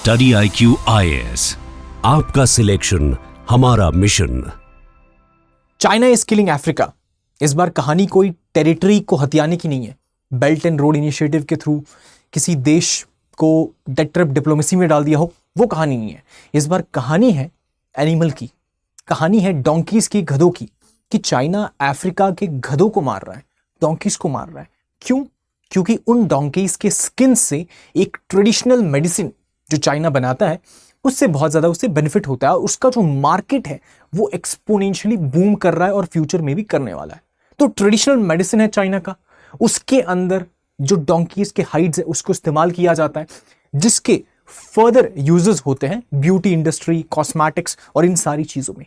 Study IQ IAS, आपका selection हमारा mission. China is killing Africa. इस बार कहानी कोई टेरिटरी को हथियाने की नहीं है, बेल्ट एंड रोड इनिशिएटिव के थ्रू किसी देश को डेथ ट्रैप डिप्लोमेसी में डाल दिया हो, वो कहानी नहीं है। इस बार कहानी है एनिमल की, कहानी है डोंकीज की, गधों की, कि चाइना अफ्रीका के गधों को मार रहा है, डोंकीज को मार रहा है। क्यों? क्योंकि उन डोंकीज के स्किन से एक ट्रेडिशनल मेडिसिन जो चाइना बनाता है उससे बहुत ज्यादा उससे बेनिफिट होता है और उसका जो मार्केट है वो एक्सपोनेंशियली बूम कर रहा है और फ्यूचर में भी करने वाला है। तो ट्रेडिशनल मेडिसिन है चाइना का, उसके अंदर जो डोंकीज के हाइड्स है उसको इस्तेमाल किया जाता है, जिसके फर्दर यूजेस होते हैं ब्यूटी इंडस्ट्री, कॉस्मेटिक्स और इन सारी चीजों में।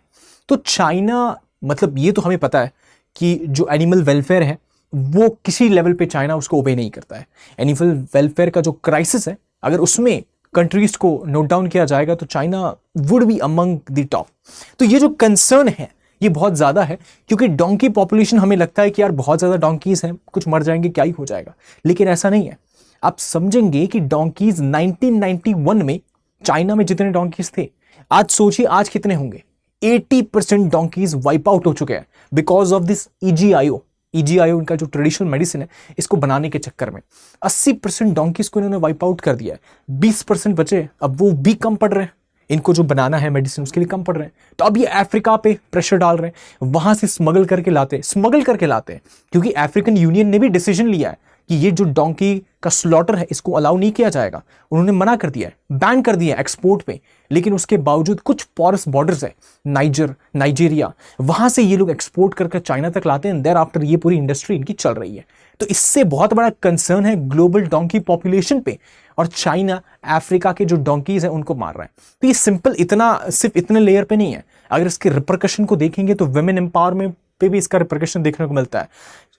तो चाइना, मतलब ये तो हमें पता है कि जो एनिमल वेलफेयर है वो किसी लेवल पे चाइना उसको ओबे नहीं करता है। एनिमल वेलफेयर का जो क्राइसिस है, अगर उसमें कंट्रीज को नोट डाउन किया जाएगा तो China would be among the top. तो ये जो कंसर्न है ये बहुत ज्यादा है, क्योंकि डोंकी पॉपुलेशन, हमें लगता है कि यार बहुत ज्यादा डोंकीज हैं, कुछ मर जाएंगे, क्या ही हो जाएगा, लेकिन ऐसा नहीं है। आप समझेंगे कि डोंकीज 1991 में चाइना में जितने डोंकीज थे, आज सोचिए आज कितने होंगे। 80% डोंकीज वाइप आउट हो चुके हैं बिकॉज ऑफ दिस EGIO। इनका जो ट्रेडिशनल मेडिसिन है, इसको बनाने के चक्कर में 80% डोंकीज को इन्होंने वाइप आउट कर दिया है। 20% बचे, अब वो भी कम पड़ रहे हैं, इनको जो बनाना है मेडिसिन उसके लिए कम पड़ रहे हैं। तो अब ये अफ्रीका पे प्रेशर डाल रहे हैं, वहां से स्मगल करके लाते हैं, क्योंकि अफ्रीकन यूनियन ने भी डिसीजन लिया है कि ये जो डोंकी का स्लॉटर है इसको अलाउ नहीं किया जाएगा। उन्होंने मना कर दिया है, बैन कर दिया है एक्सपोर्ट पे, लेकिन उसके बावजूद कुछ पोरस बॉर्डर्स है, नाइजीरिया, वहां से ये लोग एक्सपोर्ट करके चाइना तक लाते हैं। देयर आफ्टर ये पूरी इंडस्ट्री इनकी चल रही है। तो इससे बहुत बड़ा कंसर्न है ग्लोबल डोंकी पॉपुलेशन पे, और चाइना अफ्रीका के जो डोंकीज हैं उनको मार रहा है। तो ये सिंपल सिर्फ इतने लेयर पे नहीं है। अगर इसके रिपरकशन को देखेंगे तो वुमेन एम्पावरमेंट पे भी इसका रिपरकशन देखने को मिलता है।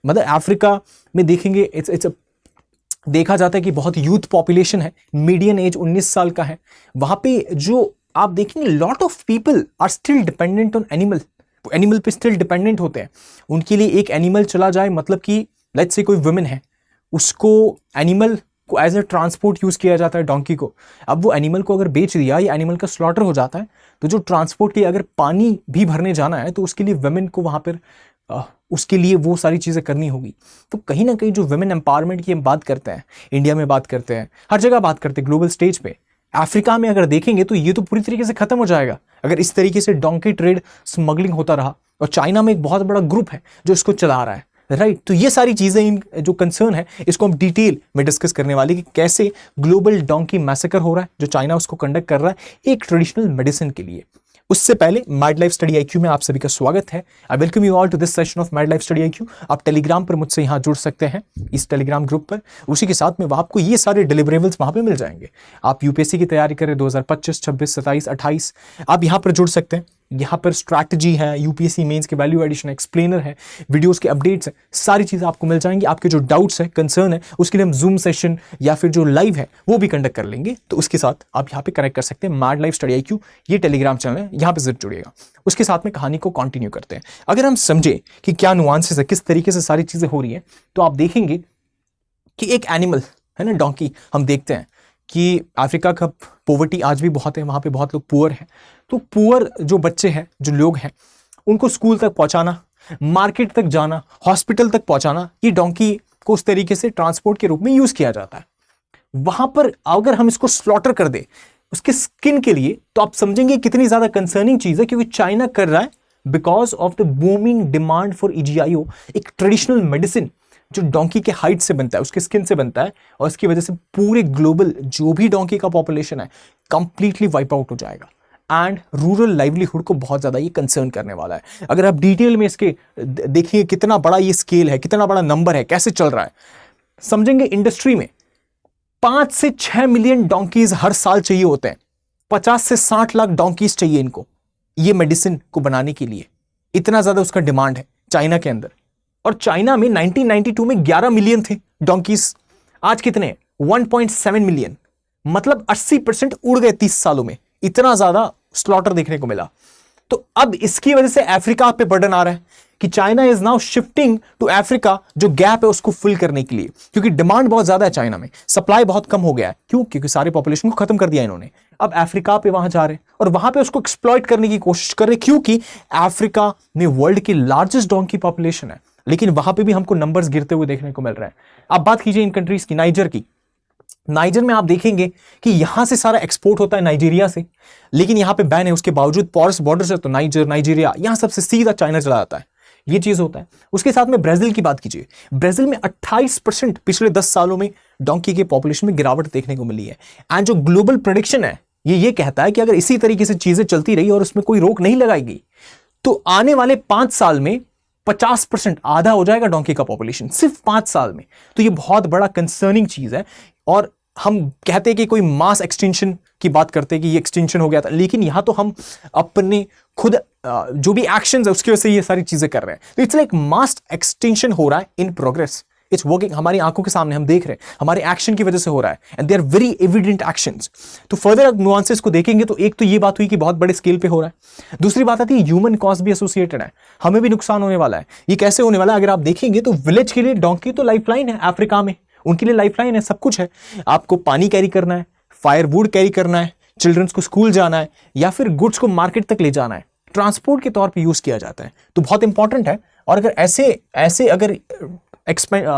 मतलब अफ्रीका में देखेंगे देखा जाता है कि बहुत यूथ पॉपुलेशन है, मीडियन एज 19 साल का है। वहां पे जो आप देखेंगे lot of people are still dependent on animal पे स्टिल डिपेंडेंट होते हैं। उनके लिए एक एनिमल चला जाए, मतलब कि लेट्स से कोई वुमेन है, उसको एनिमल को एज ए ट्रांसपोर्ट यूज किया जाता है, डोंकी को। अब वो एनिमल को अगर बेच दिया या एनिमल का स्लॉटर हो जाता है, तो जो ट्रांसपोर्ट के लिए अगर पानी भी भरने जाना है तो उसके लिए वुमेन को वहां पर उसके लिए वो सारी चीजें करनी होगी। तो कहीं ना कहीं जो वुमेन एम्पावरमेंट की हम बात करते हैं, इंडिया में बात करते हैं, हर जगह बात करते हैं, ग्लोबल स्टेज पे, अफ्रीका में अगर देखेंगे तो ये तो पूरी तरीके से खत्म हो जाएगा अगर इस तरीके से डोंकी ट्रेड स्मगलिंग होता रहा। और चाइना में एक बहुत बड़ा ग्रुप है जो इसको चला रहा है, राइट। तो ये सारी चीजें, इन जो कंसर्न है, इसको हम डिटेल में डिस्कस करने वाले कि कैसे ग्लोबल डोंकी मैसेकर हो रहा है जो चाइना उसको कंडक्ट कर रहा है एक ट्रेडिशनल मेडिसिन के लिए। उससे पहले मैड लाइफ स्टडी IQ में आप सभी का स्वागत है। I welcome you all to this session of mad life study IQ। आप टेलीग्राम पर मुझसे यहाँ जुड़ सकते हैं, इस टेलीग्राम ग्रुप पर। उसी के साथ में आपको ये सारे डिलीवरेबल्स वहां पे मिल जाएंगे। आप UPSC की तैयारी करें 2025, 26, 27, 28, आप यहाँ पर जुड़ सकते हैं। यहाँ पर स्ट्रैटेजी है, UPSC मेंस के वैल्यू एडिशन एक्सप्लेनर है, वीडियोस के अपडेट्स हैं, सारी चीजें आपको मिल जाएंगी। आपके जो डाउट्स है, कंसर्न है, उसके लिए हम जूम सेशन या फिर जो लाइव है वो भी कंडक्ट कर लेंगे। तो उसके साथ आप यहाँ पे कनेक्ट कर सकते हैं। मैड लाइफ स्टडी IQ ये टेलीग्राम चैनल है, यहाँ पे जरूर जुड़िएगा। उसके साथ में कहानी को कंटिन्यू करते हैं। अगर हम समझे कि क्या नुआंसेस है, किस तरीके से सारी चीजें हो रही है, तो आप देखेंगे कि एक एनिमल है ना, डोंकी, हम देखते हैं कि अफ्रीका का पॉवर्टी आज भी बहुत है, वहां पे बहुत लोग पुअर हैं। तो पुअर जो बच्चे हैं, जो लोग हैं, उनको स्कूल तक पहुंचाना, मार्केट तक जाना, हॉस्पिटल तक पहुंचाना, ये डोंकी को उस तरीके से ट्रांसपोर्ट के रूप में यूज किया जाता है। वहां पर अगर हम इसको स्लॉटर कर दे उसके स्किन के लिए, तो आप समझेंगे कितनी ज्यादा कंसर्निंग चीज है, क्योंकि चाइना कर रहा है because of the booming demand for EGIO, एक ट्रेडिशनल मेडिसिन जो डोंकी के हाइट से बनता है, उसके स्किन से बनता है, और इसकी वजह से पूरे ग्लोबल जो भी डोंकी का पॉपुलेशन है कंप्लीटली वाइप आउट हो जाएगा। एंड रूरल लाइवलीहुड को बहुत ज्यादा ये कंसर्न करने वाला है। अगर आप डिटेल में इसके देखिए कितना बड़ा ये स्केल है, कितना बड़ा नंबर है, कैसे चल रहा है, समझेंगे। इंडस्ट्री में 5 से 6 मिलियन डोंकीज हर साल चाहिए होते हैं। 50 से 60 लाख डोंकीज चाहिए इनको ये मेडिसिन को बनाने के लिए। इतना ज्यादा उसका डिमांड है चाइना के अंदर। और चाइना में 1992 में 11 मिलियन थे डोंकीज, आज कितने? 1.7 मिलियन। मतलब 80% उड़ गए 30 सालों में, इतना ज्यादा स्लॉटर देखने को मिला। तो अब इसकी वजह से अफ्रीका पे बर्डन आ रहा है कि China is now shifting to Africa, जो गैप है उसको फिल करने के लिए, क्योंकि डिमांड बहुत ज्यादा है चाइना में, सप्लाई बहुत कम हो गया है। क्यों? क्योंकि सारे पॉपुलेशन को खत्म कर दिया इन्होंने। अब अफ्रीका पे वहां जा रहे हैं और वहां पे उसको एक्सप्लॉइट करने की कोशिश कर रहे हैं, क्योंकि अफ्रीका में वर्ल्ड की लार्जेस्ट डोंकी पॉपुलेशन है, लेकिन वहां पे भी हमको नंबर्स गिरते हुए देखने को मिल रहे हैं। आप बात कीजिए इन कंट्रीज की, नाइजर की। नाइजर में आप देखेंगे कि यहां से सारा एक्सपोर्ट होता है नाइजीरिया से, लेकिन यहां पे बैन है, उसके बावजूद पॉरस बॉर्डर से तो नाइजर, नाइजीरिया, यहां सबसे सीधा चाइना चला जाता है। ये चीज होता है। उसके साथ में ब्राजील की बात कीजिए, ब्राजील में 28% पिछले 10 सालों में डोंकी के पॉपुलेशन में गिरावट देखने को मिली है। एंड जो ग्लोबल प्रेडिक्शन है ये कहता है कि अगर इसी तरीके से चीजें चलती रही और उसमें कोई रोक नहीं लगाई गई तो आने वाले 5 साल में 50% आधा हो जाएगा डोंकी का पॉपुलेशन, सिर्फ 5 साल में। तो ये बहुत बड़ा कंसर्निंग चीज है। और हम कहते हैं कि कोई मास एक्सटेंशन की बात करते हैं कि ये एक्सटेंशन हो गया था, लेकिन यहां तो हम अपने खुद जो भी एक्शंस है उसकी वजह से ये सारी चीजें कर रहे हैं। तो इट्स लाइक मास एक्सटेंशन हो रहा है इन प्रोग्रेस, इट्स वर्किंग, हमारी आंखों के सामने हम देख रहे हैं, हमारे एक्शन की वजह से हो रहा है, and they are very evident actions. तो फर्दर नुआंसेस को देखेंगे तो एक तो ये बात हुई कि बहुत बड़े स्केल पे हो रहा है, दूसरी बात आती है ह्यूमन कॉस्ट भी एसोसिएटेड है, हमें भी नुकसान होने वाला है। ये कैसे होने वाला है? अगर आप देखेंगे तो विलेज के लिए डोंकी तो लाइफलाइन है, अफ्रीका में उनके लिए लाइफलाइन है, सब कुछ है। आपको पानी कैरी करना है, फायरवुड कैरी करना है, चिल्ड्रंस को स्कूल जाना है, या फिर गुड्स को मार्केट तक ले जाना है, ट्रांसपोर्ट के तौर पे यूज किया जाता है, तो बहुत इंपॉर्टेंट है। और अगर ऐसे अगर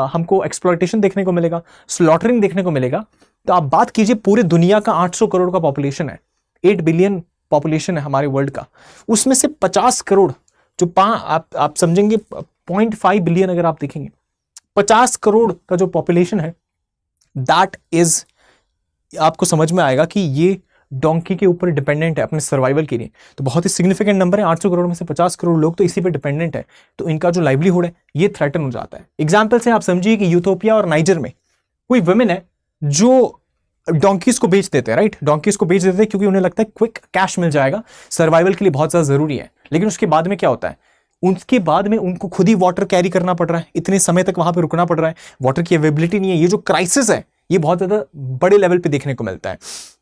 हमको एक्सप्लॉयटेशन देखने को मिलेगा, स्लॉटरिंग देखने को मिलेगा, तो आप बात कीजिए पूरे दुनिया का 800 करोड़ का पॉपुलेशन है, 8 बिलियन पॉपुलेशन है हमारे वर्ल्ड का, उसमें से 50 करोड़ जो आप समझेंगे 0.5 बिलियन, अगर आप देखेंगे 50 करोड़ का जो पॉपुलेशन है, दैट इज, आपको समझ में आएगा कि ये डोंकी के ऊपर डिपेंडेंट है अपने सर्वाइवल के लिए। तो बहुत ही सिग्निफिकेंट नंबर है, 800 करोड़ में से 50 करोड़ लोग तो इसी पे डिपेंडेंट है, तो इनका जो लाइवलीहुड है ये थ्रेटन हो जाता है। एग्जाम्पल से आप समझिए कि यूथोपिया और नाइजर में कोई वुमेन है जो डोंकीज को बेच देते हैं, राइट, डोंकीज को बेच देते हैं क्योंकि उन्हें लगता है क्विक कैश मिल जाएगा, सर्वाइवल के लिए बहुत ज्यादा जरूरी है। लेकिन उसके बाद में क्या होता है, उसके बाद में उनको खुद ही वाटर कैरी करना पड़ रहा है, इतने समय तक वहां पे रुकना पड़ रहा है, वाटर की अवेलेबिलिटी नहीं है। ये जो क्राइसिस है ये बहुत ज्यादा बड़े लेवल पे देखने को मिलता है।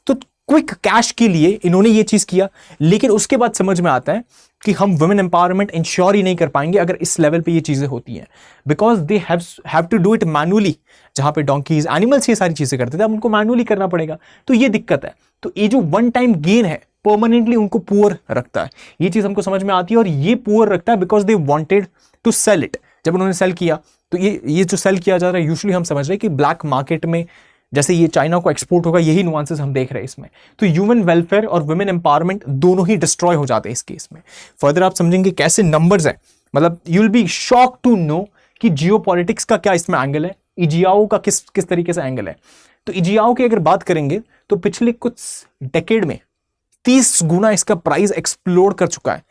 तो क्विक कैश के लिए इन्होंने ये चीज किया, लेकिन उसके बाद समझ में आता है कि हम वुमेन एम्पावरमेंट इंश्योर ही नहीं कर पाएंगे अगर इस लेवल पे ये चीजें होती हैं, because they have to do it manually. जहां पे डोंकीज, एनिमल्स ये सारी चीजें करते थे, अब उनको मैनुअली करना पड़ेगा, तो ये दिक्कत है। तो ये जो वन टाइम गेन है परमानेंटली उनको पुअर रखता है, ये चीज हमको समझ में आती है। और ये पुअर रखता है because they wanted to sell it. जब उन्होंने सेल किया तो ये जो सेल किया जा रहा है, यूजुअली हम समझ रहे हैं कि ब्लैक मार्केट में जैसे ये चाइना को एक्सपोर्ट होगा, यही नुआंसेस हम देख रहे हैं इसमें। तो ह्यूमन वेलफेयर और वुमेन एम्पावरमेंट दोनों ही डिस्ट्रॉय हो जाते हैं इस केस में। फर्दर आप समझेंगे कैसे नंबर्स है, मतलब you will be shock to know कि जियोपॉलिटिक्स का क्या इसमें एंगल है, इजियाओ का किस तरीके से एंगल है। तो इजियाओ की अगर बात करेंगे तो पिछले कुछ डेकेड में 30 गुना इसका प्राइस एक्सप्लोड कर चुका है।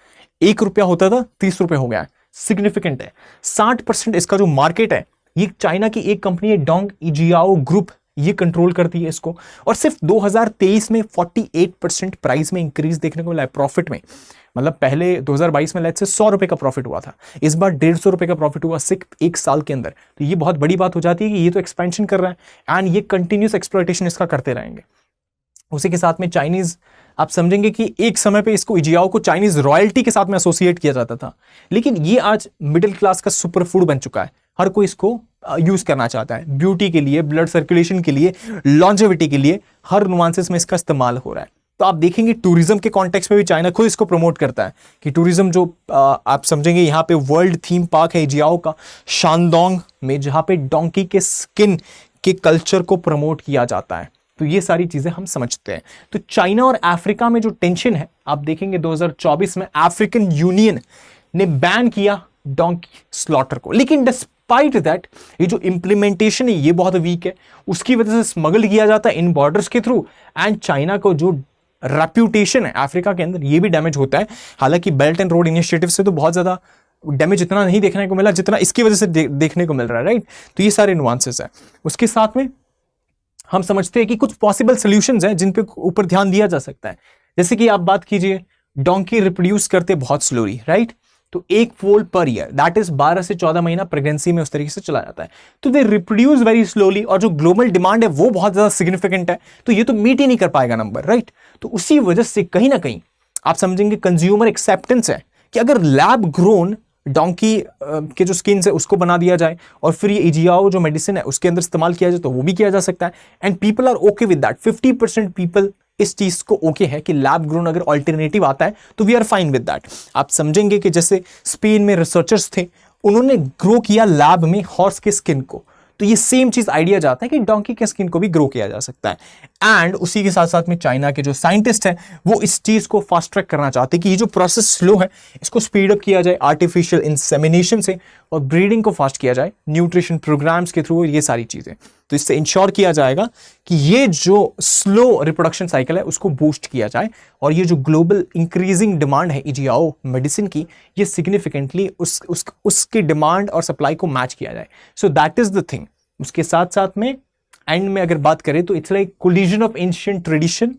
1 रुपया होता था 30 रुपये हो गया है, सिग्निफिकेंट है। 60% इसका जो मार्केट है ये चाइना की एक कंपनी है डोंग इजियाओ ग्रुप, ये कंट्रोल करती है इसको। और सिर्फ 2023 में 48% प्राइस में इंक्रीज देखने को मिला है, प्रॉफिट में। मतलब पहले 2022 में लेट्स से 100 रुपए का प्रॉफिट हुआ था, इस बार 150 रुपए का प्रॉफिट हुआ सिर्फ 1 साल के अंदर। तो ये बहुत बड़ी बात हो जाती है कि ये तो एक्सपेंशन कर रहा है एंड ये कंटिन्यूस एक्सप्लॉयटेशन इसका करते रहेंगे। उसी के साथ में चाइनीज, आप समझेंगे कि एक समय पे इसको इजियाओ को चाइनीज रॉयल्टी के साथ में एसोसिएट किया जाता था, लेकिन ये आज मिडिल क्लास का सुपर फूड बन चुका है। हर कोई इसको यूज करना चाहता है, ब्यूटी के लिए, ब्लड सर्कुलेशन के लिए, लॉन्जेविटी के लिए, हर नुआंसेस में इसका इस्तेमाल हो रहा है। तो आप देखेंगे टूरिज्म के कॉन्टेक्स्ट में भी चाइना खुद इसको प्रमोट करता है कि टूरिज्म जो आप समझेंगे, यहाँ पे वर्ल्ड थीम पार्क है इजियाओ का शानडोंग में, जहाँ पे डोंकी के स्किन के कल्चर को प्रमोट किया जाता है। तो ये सारी चीजें हम समझते हैं। तो चाइना और अफ्रीका में जो टेंशन है, आप देखेंगे 2024 में अफ्रीकन यूनियन ने बैन किया डोंकी स्लॉटर को, लेकिन डिस्पाइट दैट ये जो इंप्लीमेंटेशन है ये बहुत वीक है, उसकी वजह से स्मगल किया जाता है इन बॉर्डर्स के थ्रू, एंड चाइना को जो रेप्यूटेशन है अफ्रीका के अंदर ये भी डैमेज होता है। हालांकि बेल्ट एंड रोड इनिशिएटिव से तो बहुत ज्यादा डैमेज इतना नहीं देखने को मिला जितना इसकी वजह से देखने को मिल रहा है, राइट। तो ये सारे नुआंसेस है। उसके साथ में हम समझते हैं कि कुछ पॉसिबल सॉल्यूशंस हैं जिन पे ऊपर ध्यान दिया जा सकता है। जैसे कि आप बात कीजिए, डोंकी रिप्रोड्यूस करते बहुत स्लोली, राइट। तो 1 फोल पर ईयर, दैट इज 12 से 14 महीना प्रेगनेंसी में उस तरीके से चला जाता है। तो दे रिप्रोड्यूस वेरी स्लोली, और जो ग्लोबल डिमांड है वो बहुत ज्यादा सिग्निफिकेंट है, तो ये तो मीट ही नहीं कर पाएगा नंबर, राइट। तो उसी वजह से कहीं ना कहीं आप समझेंगे कंज्यूमर एक्सेप्टेंस है कि अगर लैब ग्रोन डोंकी के जो स्किन है उसको बना दिया जाए और फिर ये इजियाओ जो मेडिसिन है उसके अंदर इस्तेमाल किया जाए तो वो भी किया जा सकता है, and people are okay with that. 50% people इस चीज को ओके है कि लैब ग्रोन अगर ऑल्टरनेटिव आता है तो we are fine with that. आप समझेंगे कि जैसे स्पेन में रिसर्चर्स थे, उन्होंने ग्रो किया लैब में हॉर्स के स्किन को, तो ये सेम चीज आइडिया जाता है कि डोंकी के स्किन को भी ग्रो किया जा सकता है। एंड उसी के साथ साथ में चाइना के जो साइंटिस्ट हैं वो इस चीज को फास्ट ट्रैक करना चाहते हैं कि ये जो प्रोसेस स्लो है इसको स्पीड अप किया जाए आर्टिफिशियल इंसेमिनेशन से, और ब्रीडिंग को फास्ट किया जाए न्यूट्रिशन प्रोग्राम्स के थ्रू, ये सारी चीजें। तो इससे इंश्योर किया जाएगा कि ये जो स्लो रिप्रोडक्शन साइकिल है उसको बूस्ट किया जाए, और ये जो ग्लोबल इंक्रीजिंग डिमांड है EGAO मेडिसिन की, ये सिग्निफिकेंटली उसकी डिमांड और सप्लाई को मैच किया जाए। So that is the thing. उसके साथ साथ में एंड में अगर बात करें तो it's like collision of ancient tradition,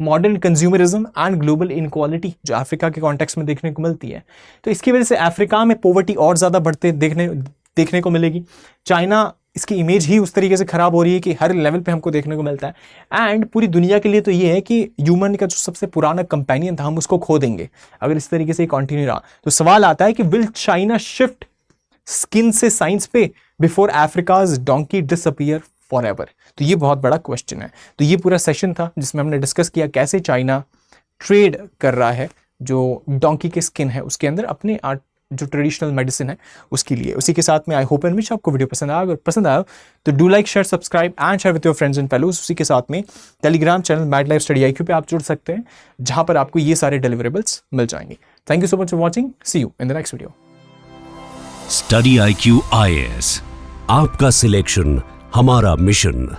modern consumerism and global inequality जो अफ्रीका के कॉन्टेक्स्ट में देखने को मिलती है। तो इसकी वजह से अफ्रीका में पॉवर्टी और ज्यादा बढ़ते देखने को मिलेगी। चाइना, इसकी इमेज ही उस तरीके से खराब हो रही है कि हर लेवल पे हमको देखने को मिलता है। एंड पूरी दुनिया के लिए तो ये है कि ह्यूमन का जो सबसे पुराना कंपेनियन था हम उसको खो देंगे अगर इस तरीके से कंटिन्यू रहा। तो सवाल आता है कि विल चाइना शिफ्ट स्किन से साइंस पे before Africa's donkey disappear forever? तो ये बहुत बड़ा क्वेश्चन है। तो ये पूरा सेशन था जिसमें हमने डिस्कस किया कैसे चाइना ट्रेड कर रहा है जो डोंकी के स्किन है उसके अंदर अपने जो ट्रेडिशनल मेडिसिन है उसके लिए। उसी के साथ में आई होप एंड विश आपको वीडियो पसंद आया। अगर पसंद आया तो do like, share, subscribe and share with your friends and fellows. उसी के साथ में Telegram channel mad life study IQ पे आप जुड़ सकते हैं, जहां पर आपको ये सारे डिलीवरेबल्स मिल जाएंगे। Thank you so much for watching, see you in the next video. Study IQ IAS, आपका सिलेक्शन हमारा मिशन।